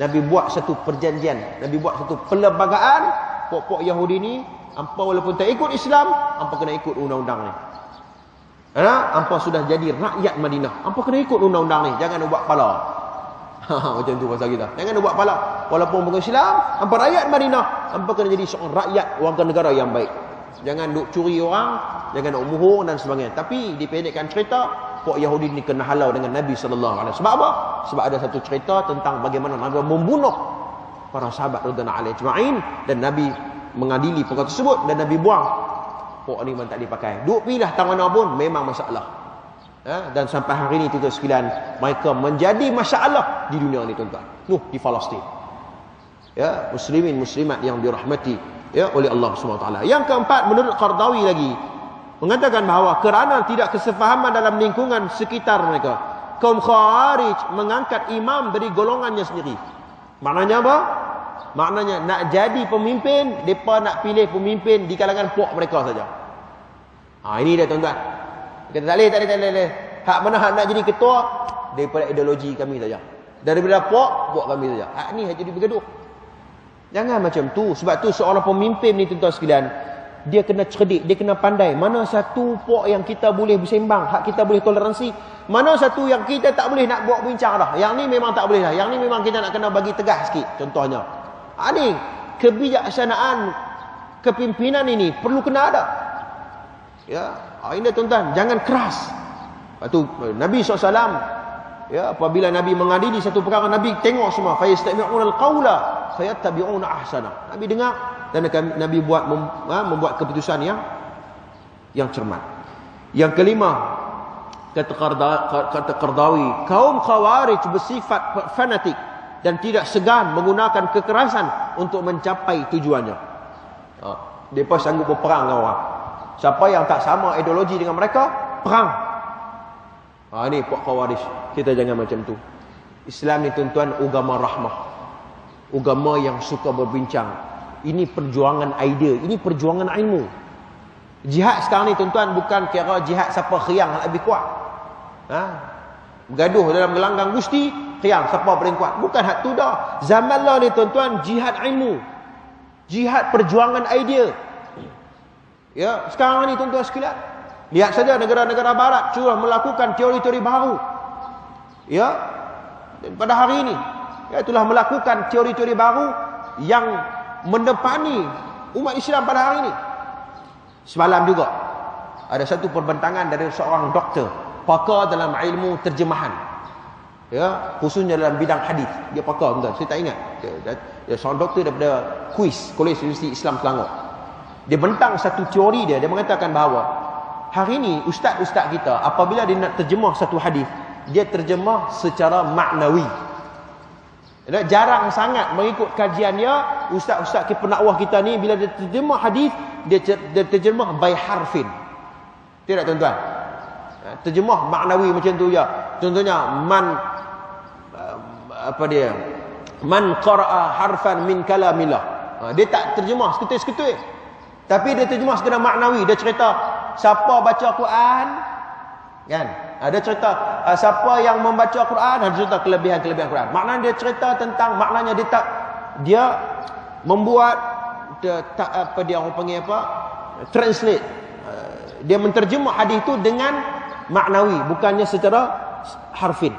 Nabi buat satu perjanjian, Nabi buat satu perlembagaan. Pok-pok Yahudi ni, hampa walaupun tak ikut Islam, hampa kena ikut undang-undang ni. Hampa sudah jadi rakyat Madinah, hampa kena ikut undang-undang ni. Jangan buat pala. Macam tu bahasa kita. Jangan buat pala. Walaupun bukan Islam, hampa rakyat Madinah, hampa kena jadi seorang rakyat warga negara yang baik. Jangan duk curi orang, jangan nak muhur dan sebagainya. Tapi dipendekkan cerita, pok Yahudi ni kena halau dengan Nabi SAW. Sebab apa? Sebab ada satu cerita tentang bagaimana Nabi membunuh para sahabat radhiyallahu alaihi ajma'in, dan Nabi mengadili perkara tersebut, dan Nabi buang. Pok ni memang tak dipakai. Duk pilah tangan mana pun memang masalah. Dan sampai hari ini tuan-tuan sekalian, mereka menjadi masalah di dunia ni tuan-tuan. Di Palestin. Muslimin muslimat yang dirahmati oleh Allah SWT. Yang keempat, menurut Qardawi lagi mengatakan bahawa kerana tidak kesefahaman dalam lingkungan sekitar mereka, kaum Khawarij mengangkat imam dari golongannya sendiri. Maknanya apa? Maknanya nak jadi pemimpin, mereka nak pilih pemimpin di kalangan pok mereka saja. Ini dia tuan-tuan. Kata tak boleh. Hak mana hak nak jadi ketua, daripada ideologi kami saja. Daripada pok kami saja. Hak ni hak jadi bergaduh. Jangan macam tu. Sebab tu seorang pemimpin ni tuan-tuan sekalian, dia kena cerdik, dia kena pandai. Mana satu pok yang kita boleh bersembang, hak kita boleh toleransi. Mana satu yang kita tak boleh nak buat bincang dah. Yang ni memang tak boleh dah. Yang ni memang kita nak kena bagi tegas sikit. Contohnya. Ni kebijaksanaan kepimpinan ini perlu kena ada. Ini tuan-tuan, jangan keras. Lepas tu Nabi SAW, apabila Nabi mengadili satu perkara, Nabi tengok semua, fa yastami'una al-qawla fayattabi'una ahsana. Nabi dengar dan Nabi membuat keputusan yang cermat. Yang kelima, kata Qardawi, kaum Khawarij bersifat fanatik dan tidak segan menggunakan kekerasan untuk mencapai tujuannya. Mereka sanggup berperang dengan orang. Siapa yang tak sama ideologi dengan mereka, perang. Ini pok Khawarij. Kita jangan macam tu. Islam ni tuan-tuan agama rahmah. Agama yang suka berbincang. Ini perjuangan idea, ini perjuangan ilmu. Jihad sekarang ni tuan-tuan bukan kira jihad siapa khiang lebih kuat. Bergaduh dalam gelanggang gusti, khiang siapa paling kuat. Bukan hak tu dah. Zaman lah ni tuan-tuan, jihad ilmu. Jihad perjuangan idea. Sekarang ni tuan-tuan sekalian, lihat saja negara-negara barat sudah melakukan teori-teori baru. Dan pada hari ini telah melakukan teori-teori baru yang mendepani umat Islam pada hari ini. Semalam juga ada satu perbentangan dari seorang doktor, pakar dalam ilmu terjemahan. Khususnya dalam bidang hadis. Dia pakar tuan-tuan. Saya tak ingat. Dia seorang doktor daripada KUIS, Kolej Universiti Islam Selangor. Dia bentang satu teori dia mengatakan bahawa hari ini ustaz-ustaz kita apabila dia nak terjemah satu hadis, dia terjemah secara maknawi. Jarang sangat mengikut kajian dia. Ustaz-ustaz penakwah kita ni bila dia terjemah hadis, dia terjemah by harfin. Tidak tuan-tuan? Terjemah maknawi macam tu je. Contohnya Man qara'a harfan min kalamillah. Dia tak terjemah sekutui-sekutui, tapi dia terjemah sekedar maknawi. Dia cerita siapa baca Quran, kan? Ada cerita siapa yang membaca Quran, ada cerita kelebihan-kelebihan Quran. Maknanya dia cerita tentang maknanya, dia membuat apa dia orang panggil apa? Translate. Dia menterjemah hadis itu dengan maknawi, bukannya secara harfin.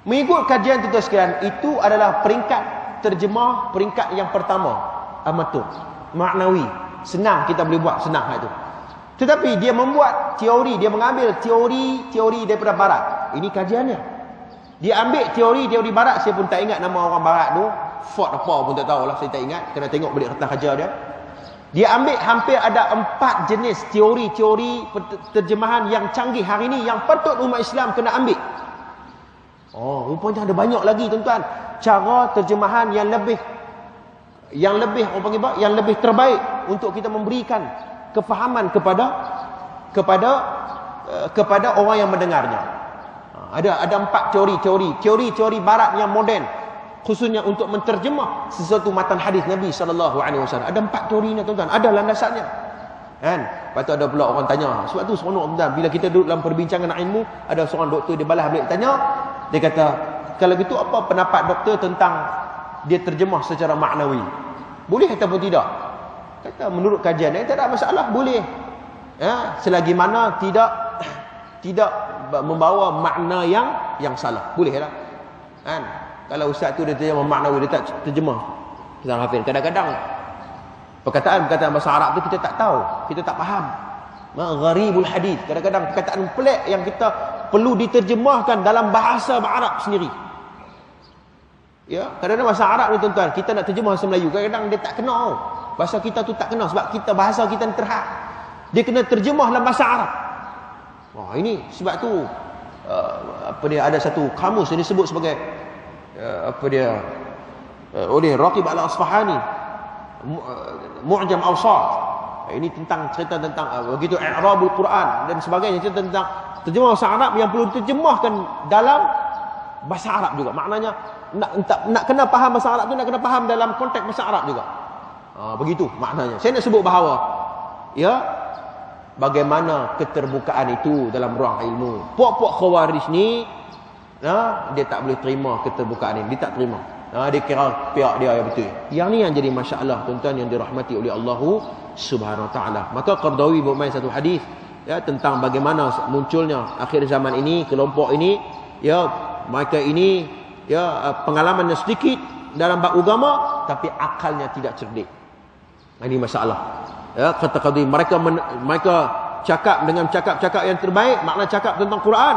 Mengikut kajian tuan-tuan sekalian, itu adalah peringkat terjemah, peringkat yang pertama, amatur, maknawi. Senang kita boleh buat, senang itu. Tetapi dia membuat teori, dia mengambil teori daripada barat. Ini kajiannya. Dia ambil teori barat, saya pun tak ingat nama orang barat tu. Ford apa pun tak tahulah, saya tak ingat. Kena tengok balik kertas kerja dia. Dia ambil hampir ada 4 jenis teori-teori terjemahan yang canggih hari ini yang patut umat Islam kena ambil. Oh, rupanya ada banyak lagi tuan-tuan. Cara terjemahan yang lebih orang panggil apa? Yang lebih terbaik untuk kita memberikan kefahaman kepada orang yang mendengarnya. Ada 4 teori barat yang moden, khususnya untuk menterjemah sesuatu matan hadis Nabi SAW. Ada 4 teorinya tuan-tuan, ada landasannya, kan? Lepas tu ada pula orang tanya, sebab tu seronok tuan-tuan, bila kita duduk dalam perbincangan ilmu, ada seorang doktor dia balas balik tanya, dia kata, kalau gitu apa pendapat doktor tentang dia terjemah secara maknawi, boleh ataupun tidak? Kata menurut kajian tak ada masalah, boleh, ya, selagi mana tidak membawa makna yang salah, boleh lah, kan? Kalau ustaz tu dia terjemah maknawi, dia tak terjemah kita hafal. Kadang-kadang perkataan bahasa Arab tu kita tak tahu, kita tak faham. Gharibul hadis, kadang-kadang perkataan pelik yang kita perlu diterjemahkan dalam bahasa Arab sendiri. Ya, kadang-kadang bahasa Arab ni tuan-tuan, kita nak terjemah bahasa Melayu, kadang-kadang dia tak kena. Bahasa kita tu tak kena sebab bahasa kita terhad. Dia kena terjemah dalam bahasa Arab. Wah, ini sebab tu ada satu kamus yang disebut sebagai oleh Raqib Al-Asfahani, Mu'jam Awsat. Ini cerita tentang begitu i'rabul Quran dan sebagainya, cerita tentang terjemah bahasa Arab yang perlu diterjemahkan dalam bahasa Arab juga. Maknanya nak kena faham bahasa Arab tu, nak kena faham dalam konteks bahasa Arab juga. Begitu maknanya. Saya nak sebut bahawa ya, bagaimana keterbukaan itu dalam ruang ilmu. Puak-puak Khawarij ni, dia tak boleh terima keterbukaan ini, dia tak terima. Dia kira pihak dia yang betul. Yang ni yang jadi masalah tuan-tuan yang dirahmati oleh Allah Subhanahu Wa Taala. Maka Qardawi bermain satu hadis ya tentang bagaimana munculnya akhir zaman ini kelompok ini, ya mereka ini ya pengalamannya sedikit dalam bab agama tapi akalnya tidak cerdik. Ini masalah. Ya, kata Qardawi, mereka cakap dengan cakap-cakap yang terbaik, makna cakap tentang Quran,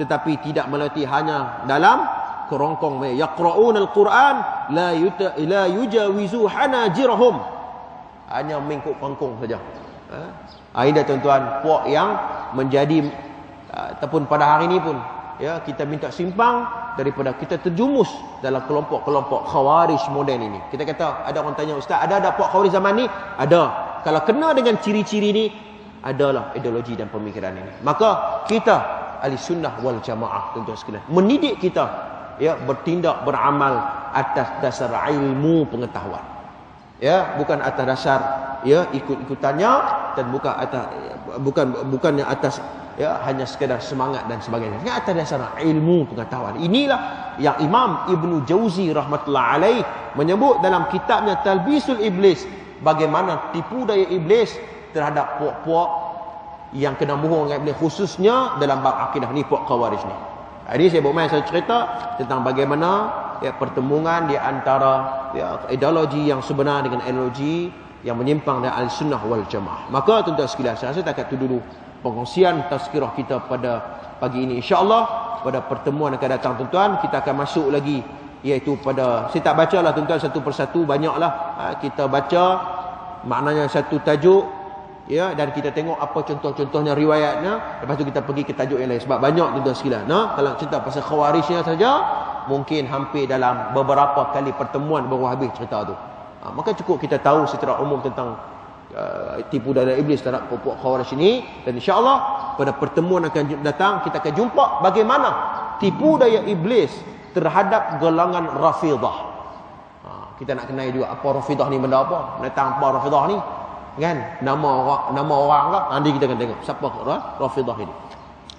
tetapi tidak melatih hanya dalam kerongkong mereka. Yaqra'unal Quran la yujawizu hanajirahum. Hanya mengikut pangkong saja. Ini tuan-tuan, puak yang menjadi ataupun pada hari ini pun ya kita minta simpang daripada kita terjumus dalam kelompok-kelompok Khawarij moden ini. Kita kata, ada orang tanya, ustaz, ada puak Khawarij zaman ni? Ada. Kalau kena dengan ciri-ciri ni, adalah ideologi dan pemikiran ini. Maka kita ahli sunnah wal jamaah tuan-tuan sekalian, mendidik kita ya bertindak beramal atas dasar ilmu pengetahuan, ya bukan atas dasar ya ikut-ikutannya, dan bukannya atas ya hanya sekadar semangat dan sebagainya, ya atas dasar ilmu pengetahuan. Inilah yang Imam Ibnu Jauzi rahmatullah alaih menyebut dalam kitabnya Talbisul Iblis, bagaimana tipu daya iblis terhadap puak-puak yang kena bohong dengan iblis, khususnya dalam bab akidah ni, puak Khawarij ni. Ini saya buat main satu cerita tentang bagaimana ya pertemuan di antara ya ideologi yang sebenar dengan ideologi yang menyimpang dari Ahlussunnah wal Jamaah. Maka tuan-tuan sekalian, saya rasa takat itu dulu pengkongsian tazkirah kita pada pagi ini. Insya-Allah pada pertemuan akan datang tuan-tuan, kita akan masuk lagi, iaitu pada, saya tak bacalah tuan-tuan satu persatu, banyaklah kita baca maknanya satu tajuk ya, dan kita tengok apa contoh-contohnya riwayatnya, lepas tu kita pergi ke tajuk yang lain, sebab banyak tuan-tuan sekalian. Kalau cerita pasal Khawarijnya saja mungkin hampir dalam beberapa kali pertemuan baru habis cerita tu. Maka cukup kita tahu secara umum tentang tipu daya iblis terhadap puak Khawarij ini, dan insya-Allah pada pertemuan akan datang kita akan jumpa bagaimana tipu daya iblis terhadap golongan Rafidhah. Kita nak kenal juga apa Rafidah ni benda apa. Tentang apa Rafidah ni. Kan? Nama orang ke? Nanti kita akan tengok siapa Rafidah ini.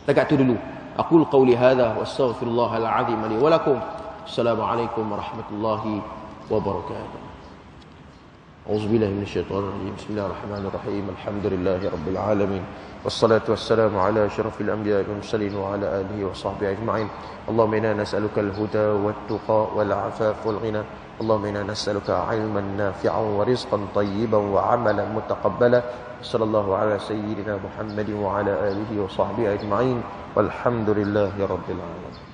Dekat tu dulu. Aqul qawli hadha wa astaghfirullahal azim li wa lakum. Assalamualaikum warahmatullahi wabarakatuh. A'udzubillahi minasyaitonir rajim. Bismillahirrahmanirrahim. Alhamdulillahi rabbil alamin. Wassalatu wassalamu ala asyrafil anbiya'i wal mursalin wa ala alihi wa sahbihi ajma'in. Allahumma inna nas'aluka al-huda wat-tuqa wal-'afaf wal-ghina. اللهم إنا نسألك علما نافعا ورزقا طيبا وعملا متقبلا صلى الله على سيدنا محمد وعلى آله وصحبه أجمعين والحمد لله رب العالمين.